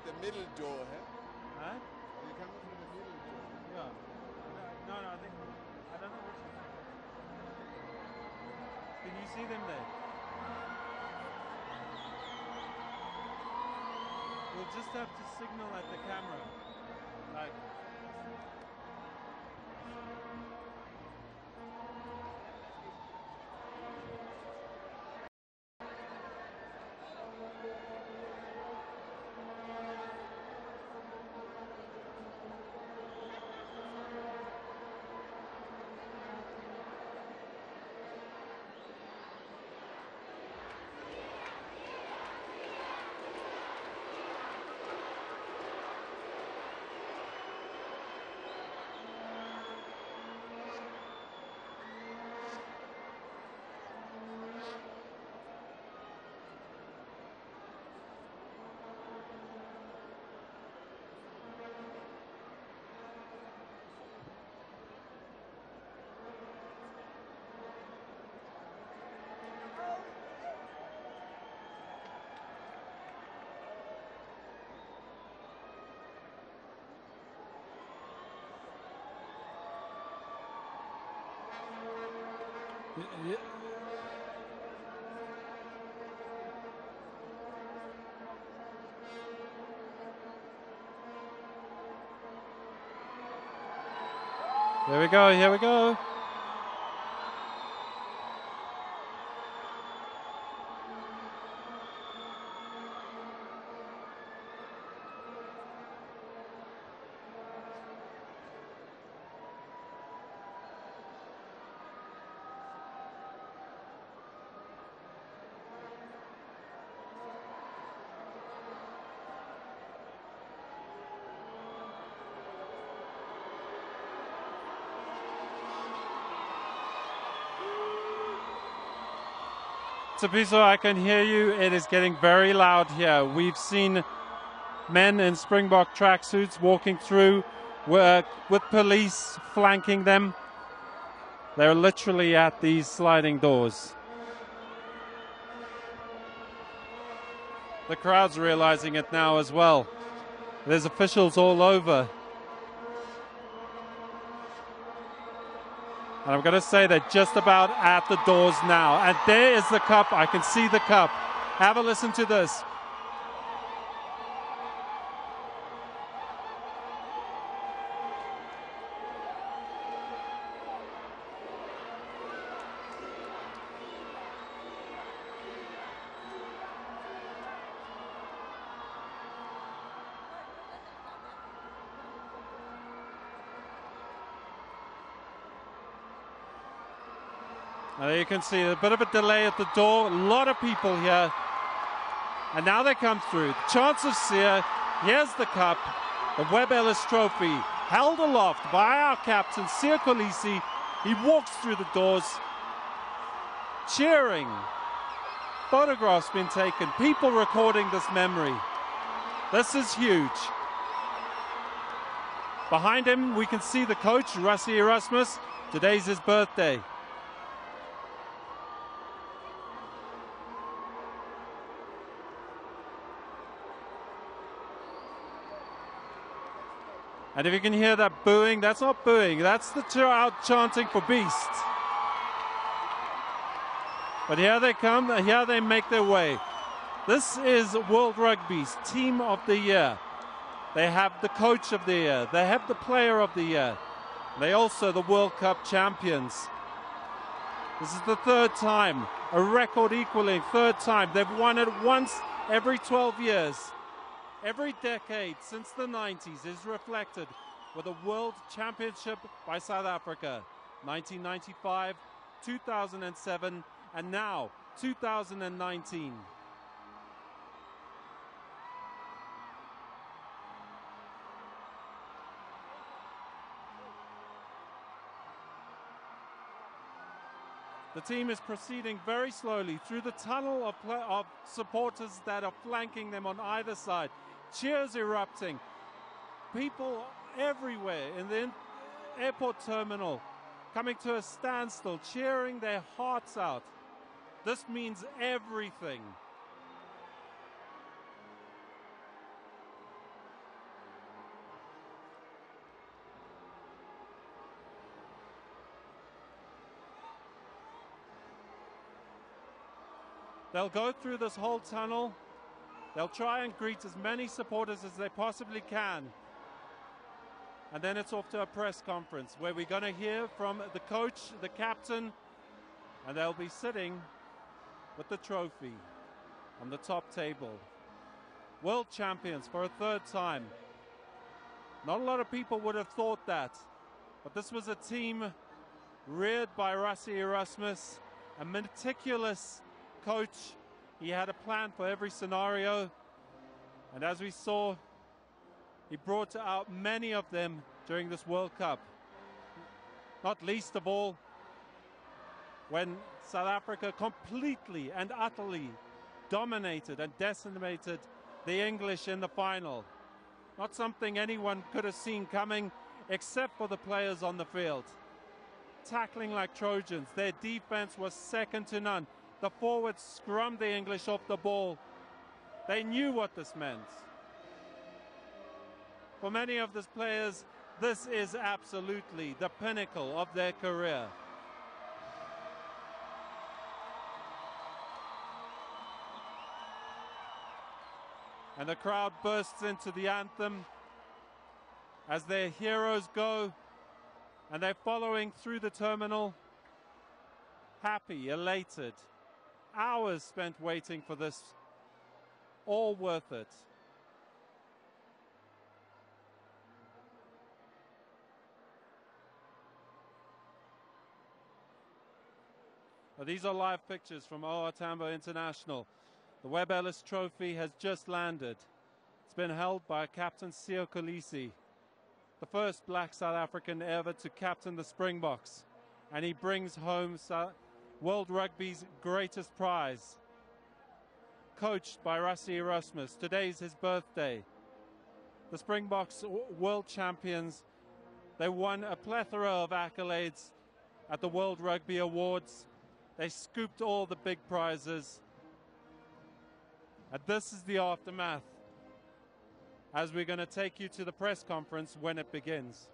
the middle door, huh? Huh? You come through the middle door. Yeah. No, I think, I don't know which. Can you see them there? We'll just have to signal at the camera. Like, yeah. Here we go, here we go. Tapiso, I can hear you. It is getting very loud here. We've seen men in Springbok tracksuits walking through with police flanking them. They're literally at these sliding doors. The crowd's realizing it now as well. There's officials all over. And I'm going to say they're just about at the doors now. And there is the cup. I can see the cup. Have a listen to this. And there you can see a bit of a delay at the door. A lot of people here. And now they come through. Chance of Sear. Here's the cup. The Webb Ellis Trophy. Held aloft by our captain, Sear Kolisi. He walks through the doors. Cheering. Photographs being taken. People recording this memory. This is huge. Behind him, we can see the coach, Rassie Erasmus. Today's his birthday. And if you can hear that booing, that's not booing, that's the crowd chanting for Beast. But here they come, here they make their way. This is World Rugby's Team of the Year. They have the Coach of the Year, they have the Player of the Year. They also the World Cup champions. This is the third time, a record equaling third time. They've won it once every 12 years. Every decade since the 90s is reflected with a World Championship by South Africa. 1995, 2007, and now 2019. The team is proceeding very slowly through the tunnel of supporters that are flanking them on either side. Cheers erupting. People everywhere in the airport terminal coming to a standstill, cheering their hearts out. This means everything. They'll go through this whole tunnel. They'll try and greet as many supporters as they possibly can. And then it's off to a press conference where we're going to hear from the coach, the captain, and they'll be sitting with the trophy on the top table. World champions for a third time. Not a lot of people would have thought that, but this was a team reared by Rassie Erasmus, a meticulous coach. He had a plan for every scenario, and as we saw, he brought out many of them during this World Cup. Not least of all, when South Africa completely and utterly dominated and decimated the English in the final. Not something anyone could have seen coming except for the players on the field. Tackling like Trojans, their defense was second to none. The forwards scrummed the English off the ball. They knew what this meant. For many of these players, this is absolutely the pinnacle of their career. And the crowd bursts into the anthem as their heroes go, and they're following through the terminal, happy, elated. Hours spent waiting for this, all worth it. Now, these are live pictures from OR Tambo International. The Webb Ellis Trophy has just landed. It's been held by Captain Sio Kolisi, the first black South African ever to captain the Springboks. And he brings home World Rugby's greatest prize. Coached by Rassie Erasmus. Today's his birthday. The Springboks, world champions. They won a plethora of accolades at the World Rugby Awards. They scooped all the big prizes. And this is the aftermath, as we're going to take you to the press conference when it begins.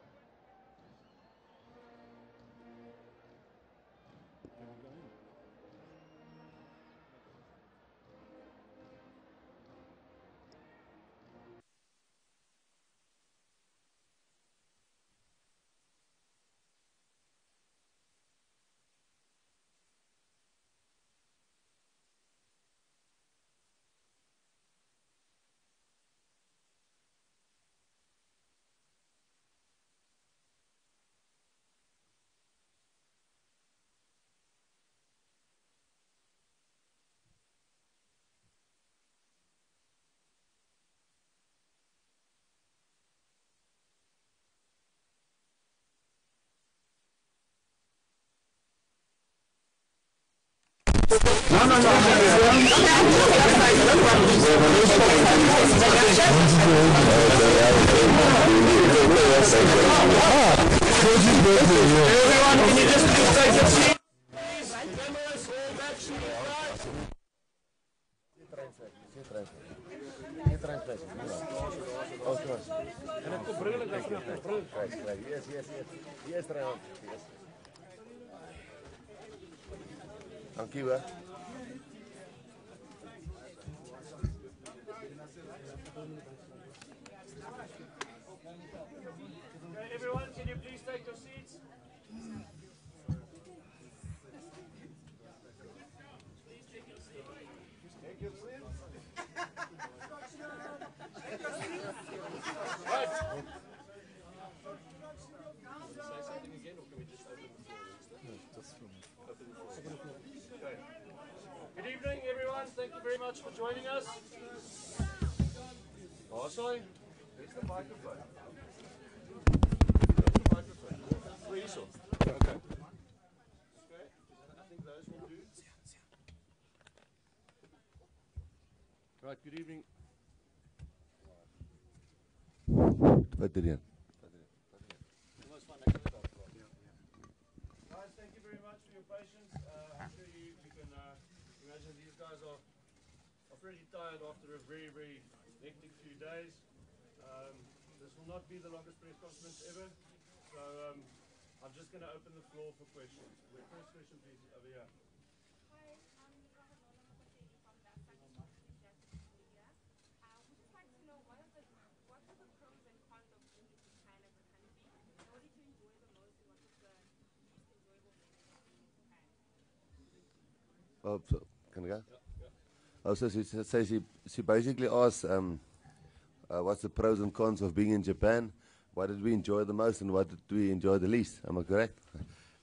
Everyone, can you just please take a seat? Please, cameras, hold that sheet right. Thank you. Okay, everyone, can you please take your seats? Please take your seat. Take your seat. Right. Say something again, or can we just open the floor? No, just open the floor. Okay. Good evening, everyone. Thank you very much for joining us. Oh, sorry. Where's the microphone? Where's the microphone? Where is it? Okay. Okay. I think those will do. Right, good evening. Guys, thank you very much for your patience. I'm sure you can imagine these guys are pretty tired after a very, very hectic few days. This will not be the longest press conference ever, so I'm just going to open the floor for questions. First question, please, over here. Hi, Oh, so, can I go? Oh, so she basically asked, what's the pros and cons of being in Japan? What did we enjoy the most and what did we enjoy the least? Am I correct?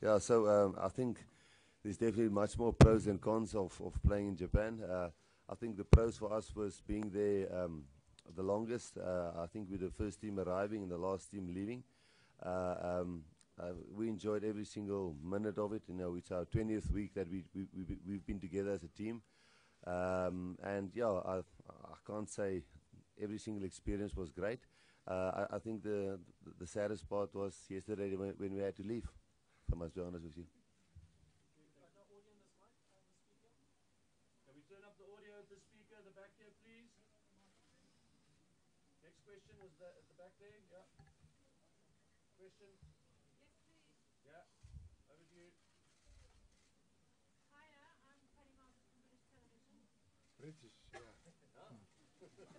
Yeah, so I think there's definitely much more pros than cons of playing in Japan. I think the pros for us was being there the longest. I think we're the first team arriving and the last team leaving. We enjoyed every single minute of it. You know, it's our 20th week that we've been together as a team. And yeah, I can't say every single experience was great. I think the saddest part was yesterday when we had to leave. If I must be honest with you. Can we turn up the audio at the speaker at the back here, please? Next question was at the back there. Yeah. Question? Yes, please. Yeah. Over to you. Hiya, I'm Penny Martin from British Television. British, yeah. British.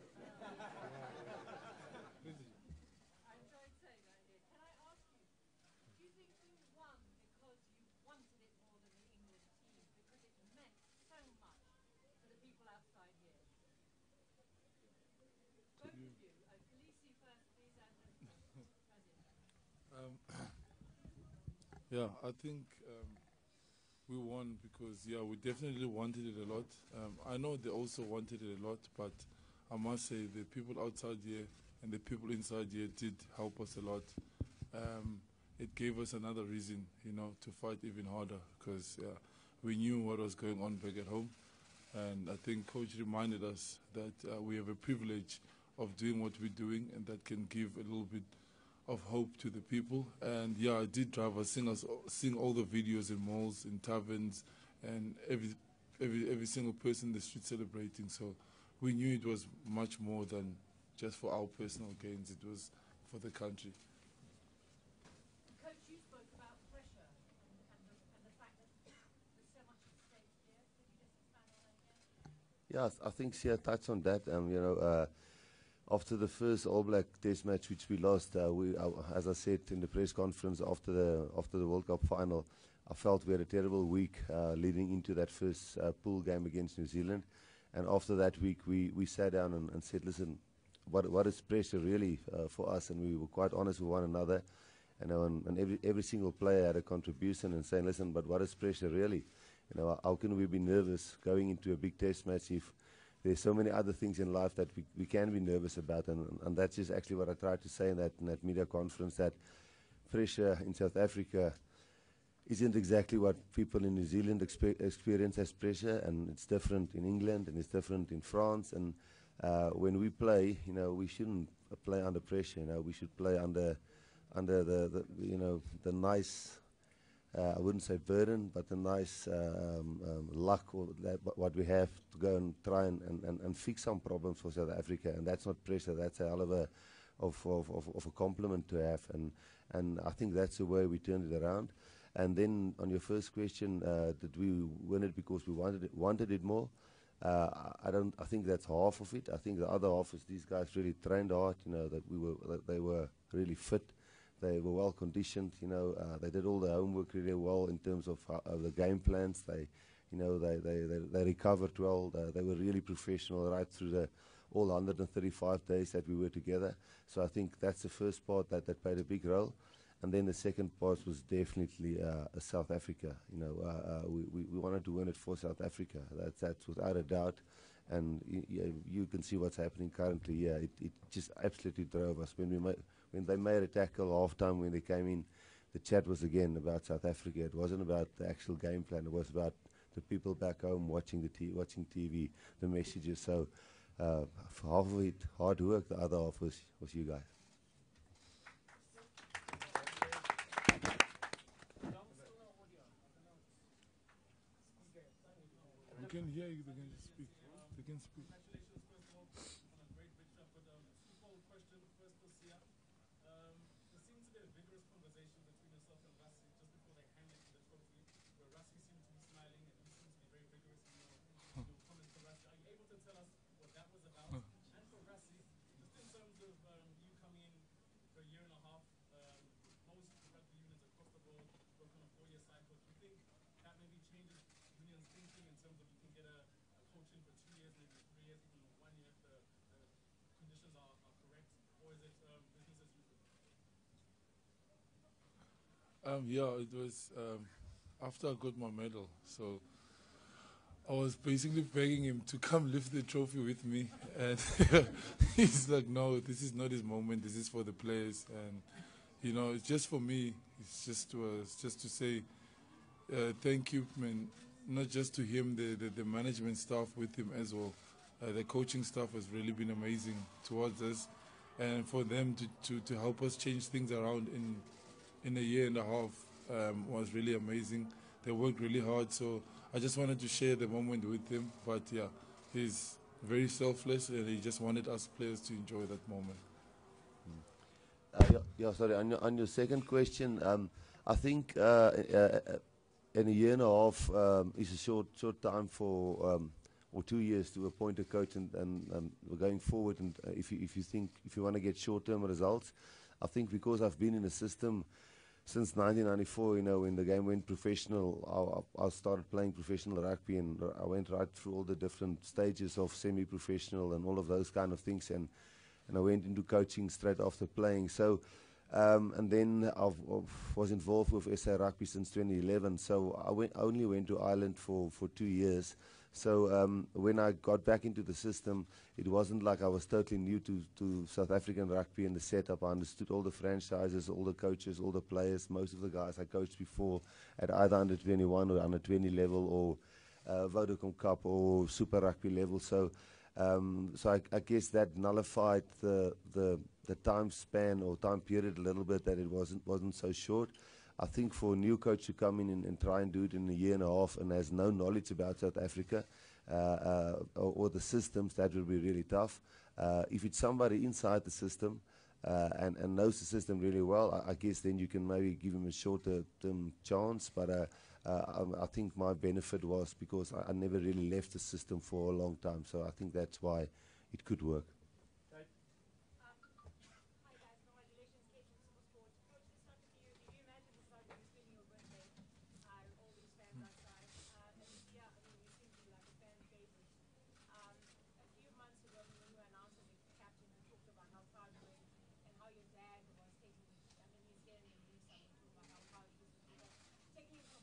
I enjoyed saying that here. Can I ask you, do you think you won because you wanted it more than the England team? Because it meant so much to the people outside here. Both of you. Khaleesi first, please, and Razin. Yeah, I think we won because, yeah, we definitely wanted it a lot. I know they also wanted it a lot, but I must say the people outside here and the people inside here did help us a lot. It gave us another reason, you know, to fight even harder because we knew what was going on back at home. And I think Coach reminded us that we have a privilege of doing what we're doing, and that can give a little bit of hope to the people. And yeah, I did drive us sing all the videos in malls, in taverns, and every single person in the street celebrating. So we knew it was much more than just for our personal gains. It was for the country. Coach, you spoke about pressure and the fact that there's so much at stake here. Could you just expand on that again? Yeah, I think Sia touched on that. You know, after the first All Black Test match, which we lost, as I said in the press conference after the World Cup final, I felt we had a terrible week leading into that first pool game against New Zealand. And after that week, we sat down and said, listen, what is pressure really for us? And we were quite honest with one another. You know, and every single player had a contribution and saying, listen, but what is pressure really? You know, how can we be nervous going into a big test match if there's so many other things in life that we can be nervous about? And that's just actually what I tried to say in that media conference, that pressure in South Africa isn't exactly what people in New Zealand experience as pressure, and it's different in England and it's different in France. And when we play, you know, we shouldn't play under pressure. You know, we should play under the you know, the nice, I wouldn't say burden, but the nice luck or what we have to go and try and fix some problems for South Africa. And that's not pressure, that's a hell of a compliment to have. And I think that's the way we turned it around. And then on your first question, did we win it because we wanted it more? I think that's half of it. I think the other half is these guys really trained hard. You know, that they were really fit. They were well conditioned. You know, they did all the homework really well in terms of the game plans. They recovered well. They were really professional right through all 135 days that we were together. So I think that's the first part that played a big role. And then the second part was definitely South Africa. You know, we wanted to win it for South Africa. That's without a doubt. And you can see what's happening currently. Yeah, it just absolutely drove us. When they made a tackle halftime, when they came in, the chat was again about South Africa. It wasn't about the actual game plan. It was about the people back home watching TV, the messages. So for half of it, hard work. The other half was you guys. We can hear you, they can speak. They can speak. Congratulations, first of all, on a great victory. But twofold question. First for Sia. There seems to be a vigorous conversation between yourself and Rassi just before they hand you the trophy, where Rassi seems to be smiling and you seem to be very vigorous in your comments to Rassi. Are you able to tell us what that was about? And for Rassi, just in terms of you coming in for a year and a half, most rugby unions across the world work on a 4-year cycle. Do you think that maybe changes union management's thinking in terms of you can get a coach in for 2 years, maybe 3 years, even 1 year if the conditions are correct, or is it business as usual? Yeah, it was after I got my medal, so I was basically begging him to come lift the trophy with me, and he's like, no, this is not his moment, this is for the players, and you know, it's just for me, it's just to say thank you, man, not just to him, the management staff with him as well. The coaching staff has really been amazing towards us, and for them to help us change things around in a year and a half was really amazing. They worked really hard, so I just wanted to share the moment with him. But yeah, he's very selfless, and he just wanted us players to enjoy that moment. Sorry, on your second question, I think in a year and a half is a short time for, or 2 years to appoint a coach, and we're going forward. And if you want to get short-term results, I think because I've been in the system since 1994, you know, when the game went professional, I started playing professional rugby, and I went right through all the different stages of semi-professional and all of those kind of things, and I went into coaching straight after playing. So, and then I was involved with SA Rugby since 2011. So I only went to Ireland for 2 years. So when I got back into the system, it wasn't like I was totally new to South African rugby and the setup. I understood all the franchises, all the coaches, all the players. Most of the guys I coached before at either under 21 or under 20 level, or Vodacom Cup or Super Rugby level. So I guess that nullified the time span or time period a little bit, that it wasn't so short. I think for a new coach to come in and try and do it in a year and a half and has no knowledge about South Africa or the systems, that will be really tough. If it's somebody inside the system and knows the system really well, I guess then you can maybe give him a shorter-term chance. But I think my benefit was because I never really left the system for a long time. So I think that's why it could work. Hi guys, congratulations, Kate from Supersport. Coach, let's start with you. Did you imagine this starting this being your birthday? All these fans outside. And yeah, I mean, you seem to be like a fan favorite. A few months ago, when you were announced as a captain, you talked about how proud you were and how your dad was taking, I mean, he's getting the news, so you talking about how proud he was of you. But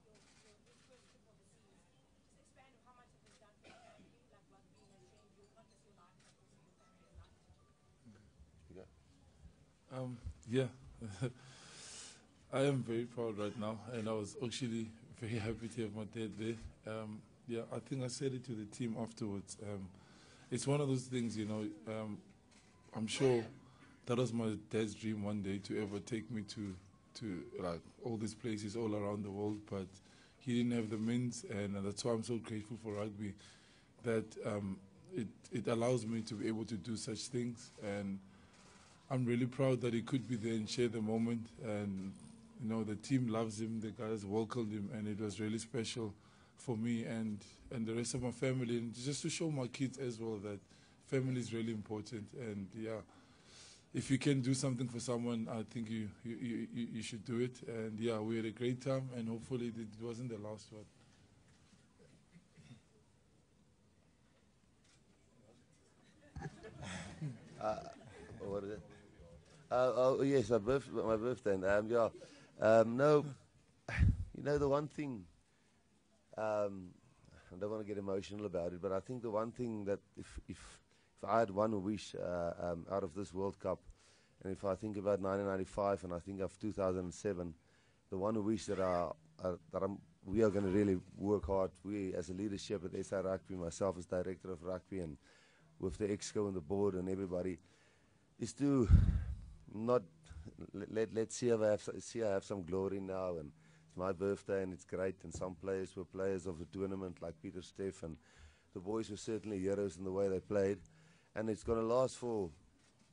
taking you to his first trip overseas, just expand on how much it has done for your family, like rugby has changed you, not just your life, but also your family's life. Yeah, I am very proud right now, and I was actually very happy to have my dad there. Yeah, I think I said it to the team afterwards. It's one of those things, you know, I'm sure that was my dad's dream one day, to ever take me to like all these places all around the world, but he didn't have the means, and that's why I'm so grateful for rugby, that it allows me to be able to do such things. And I'm really proud that he could be there and share the moment. And you know, the team loves him, the guys welcomed him, and it was really special for me and the rest of my family, and just to show my kids as well that family is really important. And yeah, if you can do something for someone, I think you should do it. And yeah, we had a great time, and hopefully it wasn't the last one. What is it? Oh yes, my birthday. No, you know, the one thing, I don't want to get emotional about it, but I think the one thing that if I had one wish out of this World Cup, and if I think about 1995 and I think of 2007, the one wish that we are going to really work hard, we as a leadership at SA Rugby, myself as director of rugby, and with the Exco and the board and everybody, is to not let's see I have some glory now, and it's my birthday and it's great, and some players were players of the tournament like Peter Steff, and the boys were certainly heroes in the way they played, and it's going to last for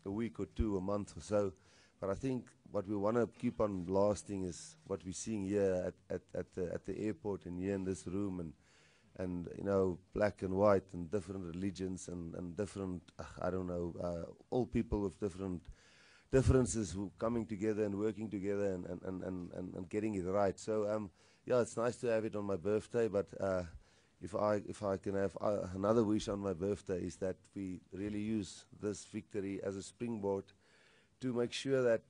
a week or two, a month or so. But I think what we want to keep on lasting is what we're seeing here at the airport and here in this room, and you know, black and white and different religions and different, I don't know, all people with different differences coming together and working together and getting it right. So yeah, it's nice to have it on my birthday, but if I can have another wish on my birthday is that we really use this victory as a springboard to make sure that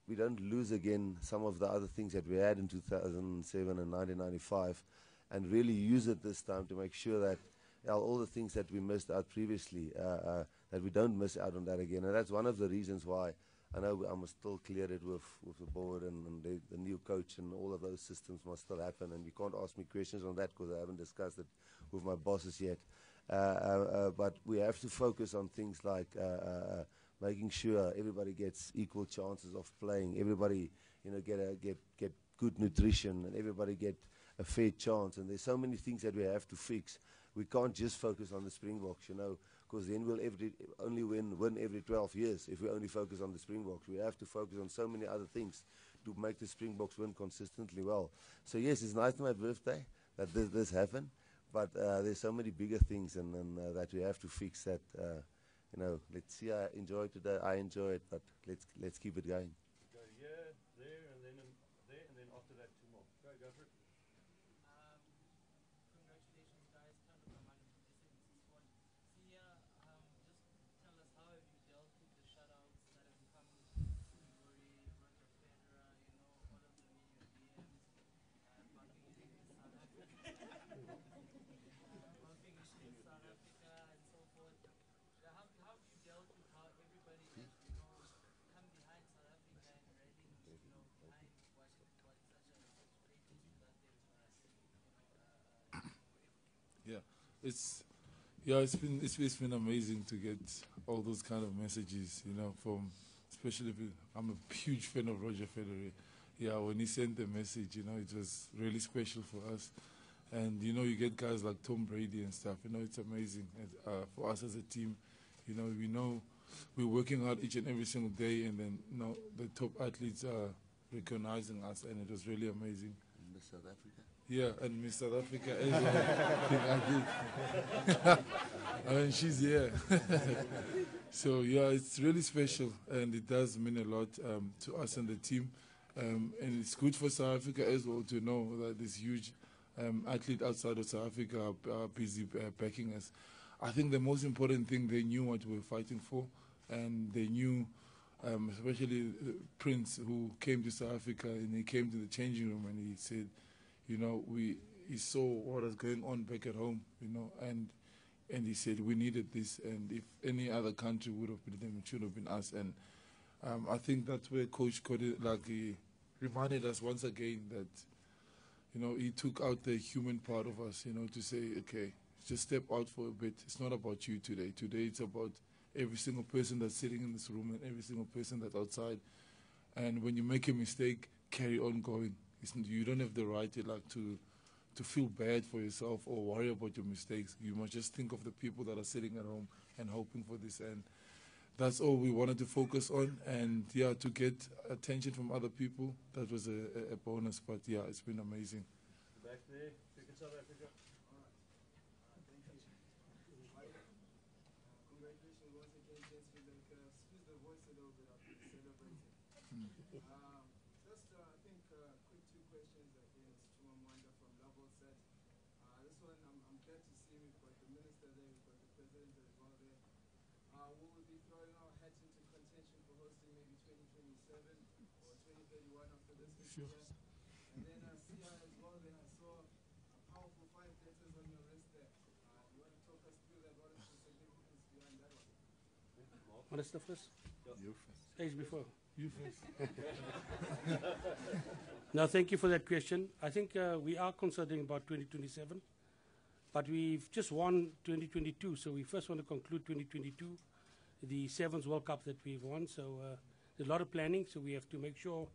we don't lose again some of the other things that we had in 2007 and 1995, and really use it this time to make sure that all the things that we missed out previously, that we don't miss out on that again. And that's one of the reasons why I know I must still clear it with the board and the new coach, and all of those systems must still happen. And you can't ask me questions on that because I haven't discussed it with my bosses yet. But we have to focus on things like making sure everybody gets equal chances of playing, everybody get good nutrition, and everybody get a fair chance. And there's so many things that we have to fix. We can't just focus on the Springboks, because then we'll only win every 12 years if we only focus on the Springboks. We have to focus on so many other things to make the Springboks win consistently well. So yes, it's nice on my birthday that this happened, but there's so many bigger things and that we have to fix that. Let's see. I enjoy today. I enjoy it, but let's keep it going. Go here, there, and then there, and then after that 2 more. Go for it. Congratulations, guys. Thank you for the support. Sia, just tell us, how have you dealt with the shutouts that have come with Roger Federer, all of them in your DMs, bumping into South Africa, bumping into South Africa, and so forth. How have you dealt with how everybody has, come behind South Africa and rallying, behind what such great history that there for us? It's been amazing to get all those kind of messages, from, especially I'm a huge fan of Roger Federer. Yeah, when he sent the message, it was really special for us. And you get guys like Tom Brady and stuff. It's amazing for us as a team. We know we're working hard each and every single day, and then the top athletes are recognizing us, and it was really amazing. Miss South Africa. Yeah, and Miss South Africa as well. I mean, she's here. So yeah, it's really special, and it does mean a lot to us and the team. And it's good for South Africa as well to know that this huge athlete outside of South Africa are busy backing us. I think the most important thing, they knew what we were fighting for, and they knew, especially Prince, who came to South Africa, and he came to the changing room and he said, he saw what was going on back at home, and he said we needed this, and if any other country would have been them, it should have been us. And I think that's where Coach Cody, he reminded us once again that, he took out the human part of us, to say, okay, just step out for a bit. It's not about you today. Today it's about every single person that's sitting in this room and every single person that's outside. And when you make a mistake, carry on going. You don't have the right to feel bad for yourself or worry about your mistakes. You must just think of the people that are sitting at home and hoping for this. And that's all we wanted to focus on. And yeah, to get attention from other people, that was a bonus. But yeah, it's been amazing. Back there, pick in South Africa. Congratulations once again, gentlemen. Excuse the voice a little bit after celebrating. Just, I think, quick 2 questions again. It's Chumamwanda from Level Set. This one, I'm glad to see we've got the minister there, we've got the president as well there. Will we be throwing our hats into contention for hosting maybe 2027 or 2031 after this year? And then Sia as well there, I saw a powerful 5 letters on your wrist there. You want to talk us through that? What is the significance behind that one? What is the first? You first. Stage before. You first. No, thank you for that question. I think we are considering about 2027, but we've just won 2022, so we first want to conclude 2022, the 7th World Cup that we've won. So there's a lot of planning, so we have to make sure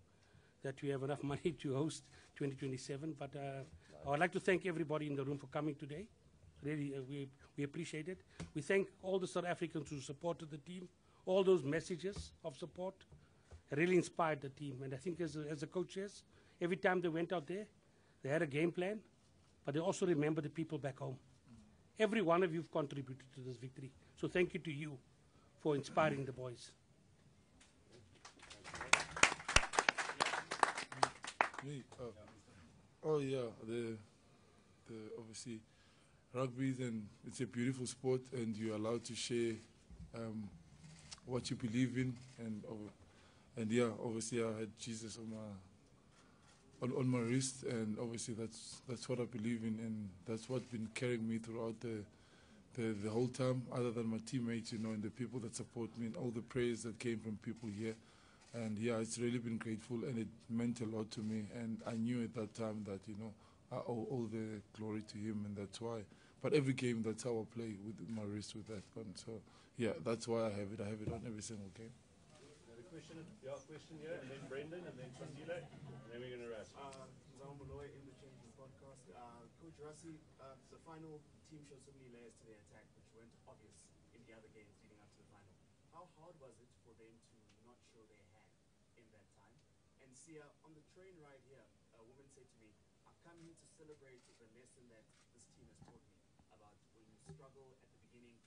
that we have enough money to host 2027. But I would like to thank everybody in the room for coming today. Really, we appreciate it. We thank all the South Africans who supported the team. All those messages of support really inspired the team. And I think as the coach says, every time they went out there, they had a game plan, but they also remember the people back home. Every one of you have contributed to this victory. So thank you to you for inspiring the boys. Me? Oh yeah, the obviously rugby, and it's a beautiful sport, and you're allowed to share what you believe in, and yeah, obviously I had Jesus on my wrist, and obviously that's what I believe in, and that's what's been carrying me throughout the whole time, other than my teammates, and the people that support me, and all the prayers that came from people here. And yeah, it's really been grateful, and it meant a lot to me, and I knew at that time that, I owe all the glory to him, and that's why. But every game, that's how I play, with my wrist with that one. So yeah, that's why I have it. I have it on every single game. Another question, question here, and then Brendan, and then Sandile, and then we're going to wrap. Zam Malloy in the Champions podcast. Coach Rassie, the final team showed so many layers to their attack, which weren't obvious in the other games leading up to the final. How hard was it for them to not show their hand in that time? And Sia, on the train ride here, a woman said to me, I've come here to celebrate the lesson that this team has taught me about when you struggle at the beginning,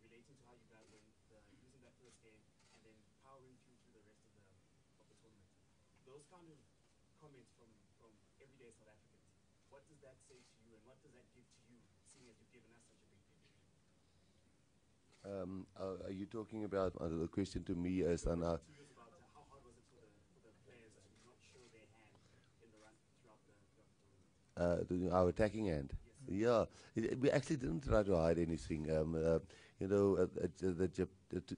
relating to how you guys were losing that first game, and then powering through the rest of the tournament. Those kind of comments from everyday South Africans, what does that say to you, and what does that give to you, seeing as you've given us such a big gift? Are you talking about the question to me as an? About how hard was it for the players to not show their hand in the run throughout the tournament? Our attacking hand. Yes. Yeah, we actually didn't try to hide anything. The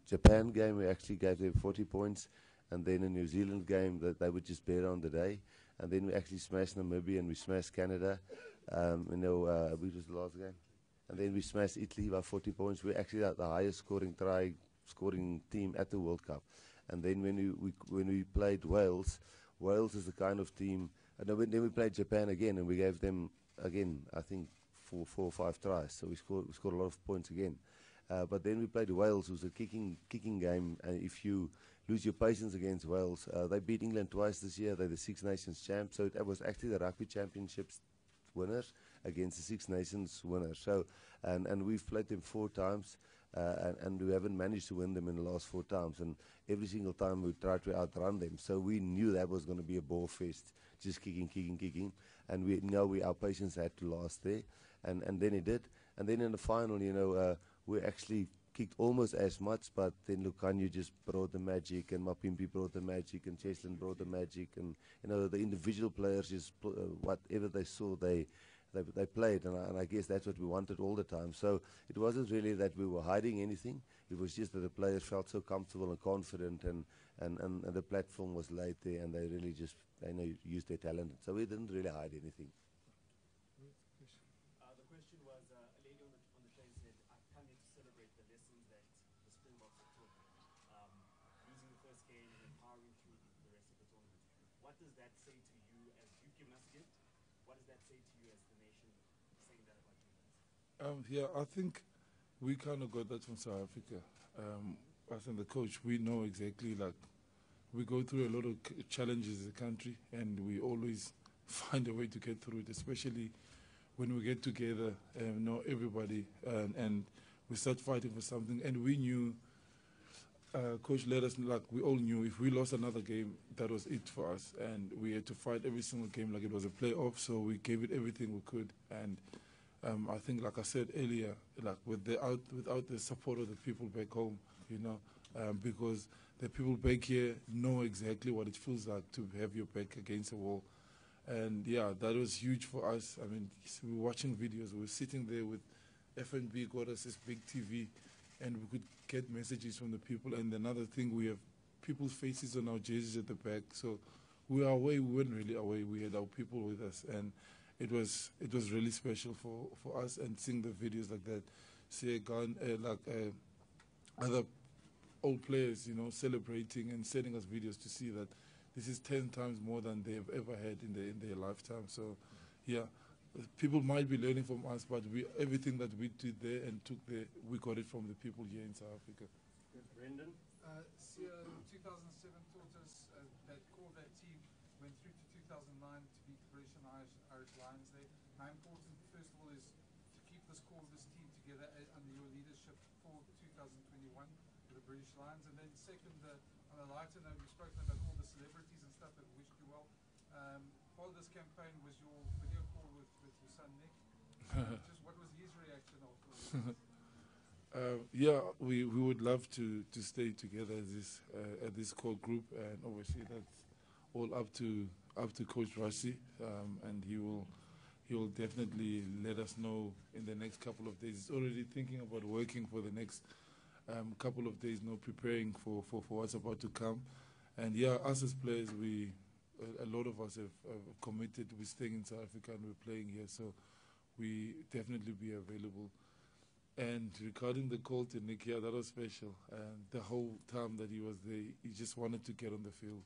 Japan game, we actually gave them 40 points, and then a New Zealand game that they would just bear on the day, and then we actually smashed Namibia and we smashed Canada. We was the last game, and then we smashed Italy by 40 points. We're actually the highest scoring team at the World Cup. And then when we played Wales is the kind of team. Then we played Japan again, and we gave them again, I think, 4 or 5 tries. So we scored a lot of points again. But then we played Wales, who's a kicking game. And if you lose your patience against Wales, they beat England twice this year. They're the Six Nations champs. So that was actually the Rugby Championships winners against the Six Nations winners. So and we've played them 4 times, and we haven't managed to win them in the last 4 times. And every single time we tried to outrun them. So we knew that was going to be a ball fest, just kicking. And we know our patience had to last there, and then it did. And then in the final, we actually kicked almost as much, but then Lucanio just brought the magic, and Mapimpi brought the magic, and Cheslin brought the magic, and the individual players just whatever they saw they played, and I guess that's what we wanted all the time. So it wasn't really that we were hiding anything. It was just that the players felt so comfortable and confident, and the platform was laid there, and they really just used their talent. So we didn't really hide anything. The question was, a lady on the train said, I've come here to celebrate the lessons that the Springboks have taught me. Losing the first game and powering through the rest of the tournament. What does that say to you as you've given us a gift? What does that say to you as the nation saying that about you guys? Yeah, I think we kind of got that from South Africa. As in the coach, we know exactly, we go through a lot of challenges as a country, and we always find a way to get through it, especially when we get together, everybody, and we start fighting for something. And we knew, Coach let us, we all knew if we lost another game, that was it for us. And we had to fight every single game like it was a playoff, so we gave it everything we could. And I think, like I said earlier, without the support of the people back home, because the people back here know exactly what it feels like to have your back against the wall. And yeah, that was huge for us. I mean, we were watching videos. We were sitting there with FNB, got us this big TV, and we could get messages from the people. And another thing, we have people's faces on our jerseys at the back. So we were away. We weren't really away. We had our people with us, and it was really special for us. And seeing the videos like that, see other old players, celebrating and sending us videos to see that this is 10 times more than they've ever had in their lifetime. So, yeah, people might be learning from us, but everything that we did there and took there, we got it from the people here in South Africa. Brendan? 2007 taught us that core of that team went through to 2009 to beat the British and Irish Lions there. How important, first of all, is to keep this core of this team together under your leadership for 2021 with the British Lions? And then second, on a lighter note, we've spoken about all the celebrities and stuff that wished you well. followed this campaign was your video call with your son Nick. Just what was his reaction afterwards? Yeah, we would love to stay together at this core group, and obviously that's all up to Coach Rassi, and he will definitely let us know in the next couple of days. He's already thinking about working for the next couple of days, preparing for what's about to come. And yeah, us as players, a lot of us have committed. We're staying in South Africa and we're playing here, so we definitely be available. And regarding the call to Nick, yeah, that was special. And the whole time that he was there, he just wanted to get on the field.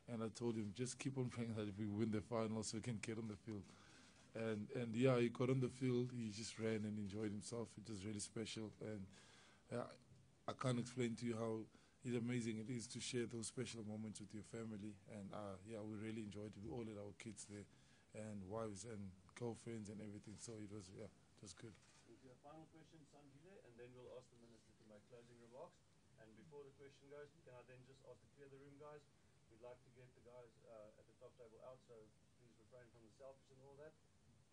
And I told him, just keep on praying that if we win the final so we can get on the field. And yeah, he got on the field, he just ran and enjoyed himself. It was really special. And I can't explain to you how amazing it is to share those special moments with your family. And yeah, we really enjoyed it. We all had our kids there and wives and girlfriends and everything. So it was, yeah, it was good. Final question, Sandile, and then we'll ask the minister to make closing remarks. And before the question goes, can I then just ask to clear the room, guys? We'd like to get the guys at the top table out, so please refrain from the selfies and all that.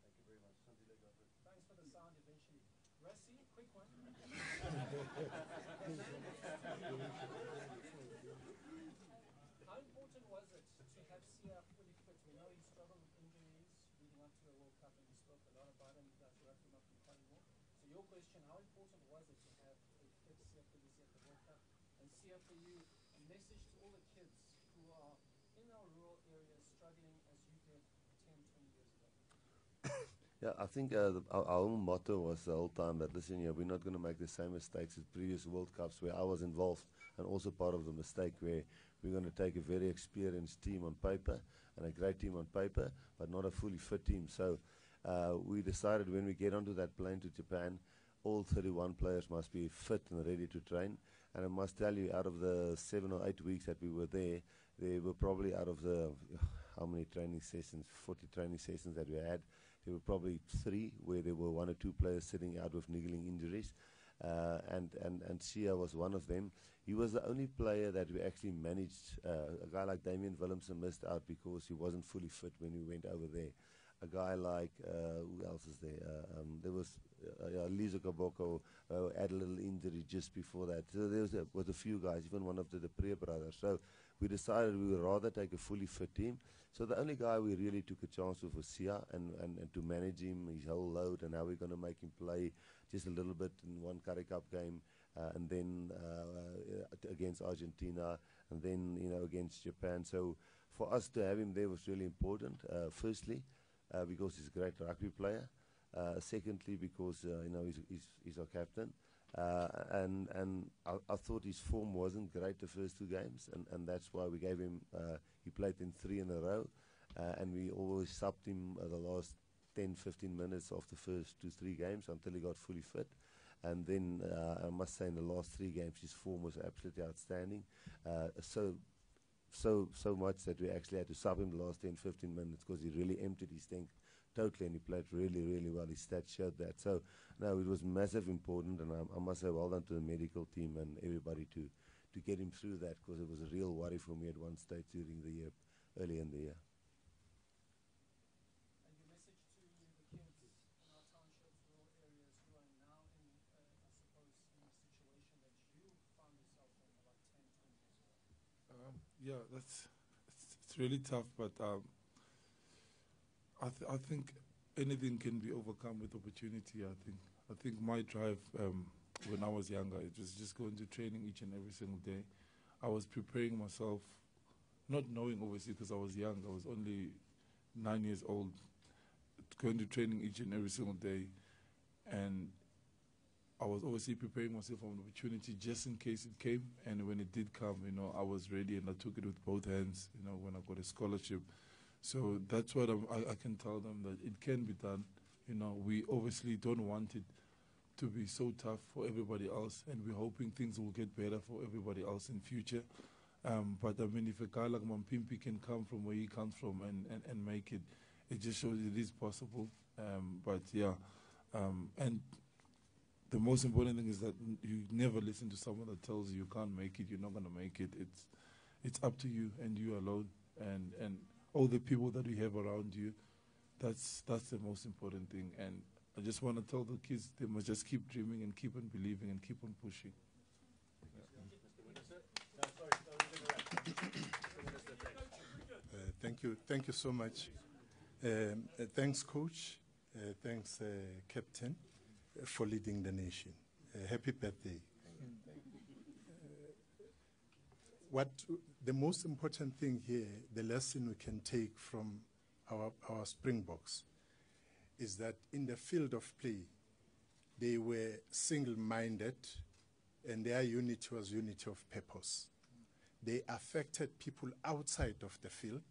Thank you very much. Sandile, go for it. Thanks for the sound eventually. Rassi, quick one. How important was it to have Sia fully fit? We know he struggled with injuries leading up to the World Cup, and we spoke a lot about him. You guys were actually not from anymore. So your question, how important was it to have a fit Sia for this at the World Cup? And Sia, for you, a message to all the kids who are in our rural areas struggling as you did 10, 20 years ago. Yeah, I think our own motto was the whole time that, listen, we're not going to make the same mistakes as previous World Cups where I was involved, and also part of the mistake where we're going to take a very experienced team on paper and a great team on paper, but not a fully fit team. So we decided when we get onto that plane to Japan, all 31 players must be fit and ready to train. And I must tell you, out of the 7 or 8 weeks that we were there were probably out of the, how many training sessions, 40 training sessions that we had, there were probably 3 where there were 1 or 2 players sitting out with niggling injuries. And Sia was one of them. He was the only player that we actually managed. A guy like Damian Willemse missed out because he wasn't fully fit when we went over there. A guy like, who else is there? There was Lizo Kaboko had a little injury just before that. So there was a few guys, even one of the Pre brothers. So we decided we would rather take a fully fit team. So the only guy we really took a chance with was Sia, and to manage him, his whole load, and how we're going to make him play just a little bit in one Currie Cup game, and then against Argentina, and then against Japan. So for us to have him there was really important. Firstly, because he's a great rugby player. Secondly, because he's our captain. And I thought his form wasn't great the first 2 games, and that's why we gave him, he played in 3 in a row, and we always subbed him the last 10-15 minutes of the first 2-3 games until he got fully fit. And then I must say in the last 3 games his form was absolutely outstanding, so much that we actually had to sub him the last 10-15 minutes because he really emptied his tank totally, and he played really, really well. His stats showed that. So, no, it was massive important, and I must say well done to the medical team and everybody to get him through that, because it was a real worry for me at one stage during the year, early in the year. And your message to the kids in our townships, rural areas who are now in, I suppose, in a situation that you found yourself in about 10, 20 years ago? Yeah, it's really tough, but I think anything can be overcome with opportunity. I think my drive when I was younger, it was just going to training each and every single day. I was preparing myself, not knowing obviously because I was young. I was only 9 years old, going to training each and every single day, and I was obviously preparing myself for an opportunity just in case it came. And when it did come, I was ready, and I took it with both hands. When I got a scholarship. So that's what I can tell them, that it can be done. We obviously don't want it to be so tough for everybody else, and we're hoping things will get better for everybody else in future. But I mean, if a guy like Mampimpi can come from where he comes from and make it, it just shows it is possible. But yeah, and the most important thing is that you never listen to someone that tells you you can't make it, you're not going to make it. It's up to you and you alone. And all the people that we have around you. That's the most important thing. And I just want to tell the kids they must just keep dreaming and keep on believing and keep on pushing. Thank you so much. Thanks, Coach. Thanks, Captain, for leading the nation. Happy birthday. What the most important thing here, the lesson we can take from our Springboks, is that in the field of play, they were single-minded, and their unity was unity of purpose. They affected people outside of the field,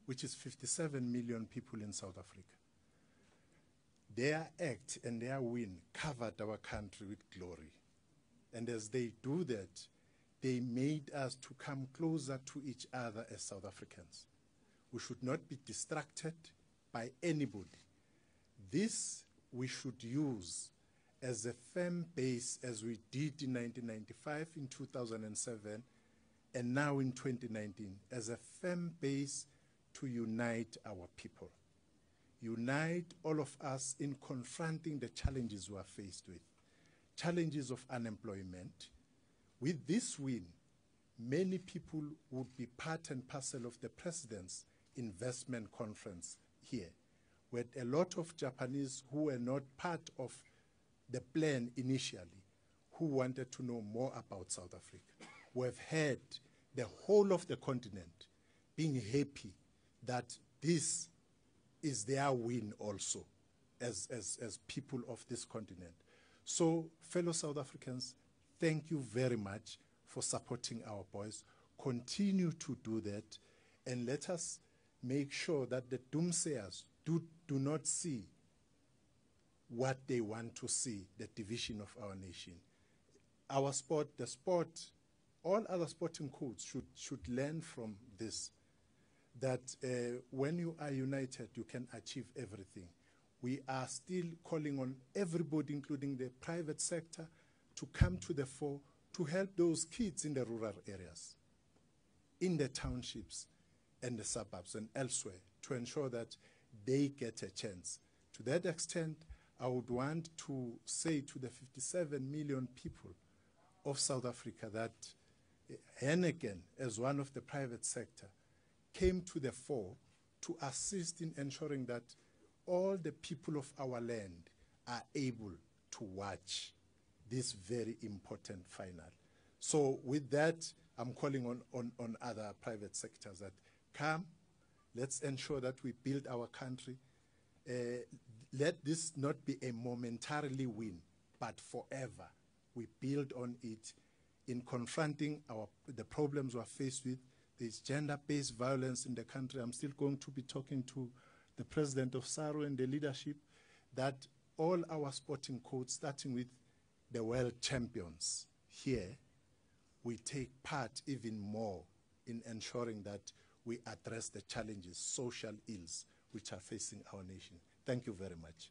which is 57 million people in South Africa. Their act and their win covered our country with glory. And as they do that, they made us to come closer to each other as South Africans. We should not be distracted by anybody. This we should use as a firm base, as we did in 1995, in 2007, and now in 2019, as a firm base to unite our people. Unite all of us in confronting the challenges we are faced with. Challenges of unemployment. With this win, many people would be part and parcel of the President's investment conference here, with a lot of Japanese who were not part of the plan initially, who wanted to know more about South Africa. We have had the whole of the continent being happy that this is their win also as people of this continent. So, fellow South Africans, thank you very much for supporting our boys. Continue to do that, and let us make sure that the doomsayers do not see what they want to see, the division of our nation. Our sport, the sport, all other sporting codes should learn from this, that when you are united, you can achieve everything. We are still calling on everybody, including the private sector, to come to the fore to help those kids in the rural areas, in the townships and the suburbs and elsewhere, to ensure that they get a chance. To that extent, I would want to say to the 57 million people of South Africa that Heineken, as one of the private sector, came to the fore to assist in ensuring that all the people of our land are able to watch this very important final. So with that, I'm calling on other private sectors that come, let's ensure that we build our country. Let this not be a momentarily win, but forever. We build on it in confronting the problems we're faced with. There's gender-based violence in the country. I'm still going to be talking to the president of SARO and the leadership that all our sporting codes, starting with the World Champions here, we take part even more in ensuring that we address the challenges, social ills, which are facing our nation. Thank you very much.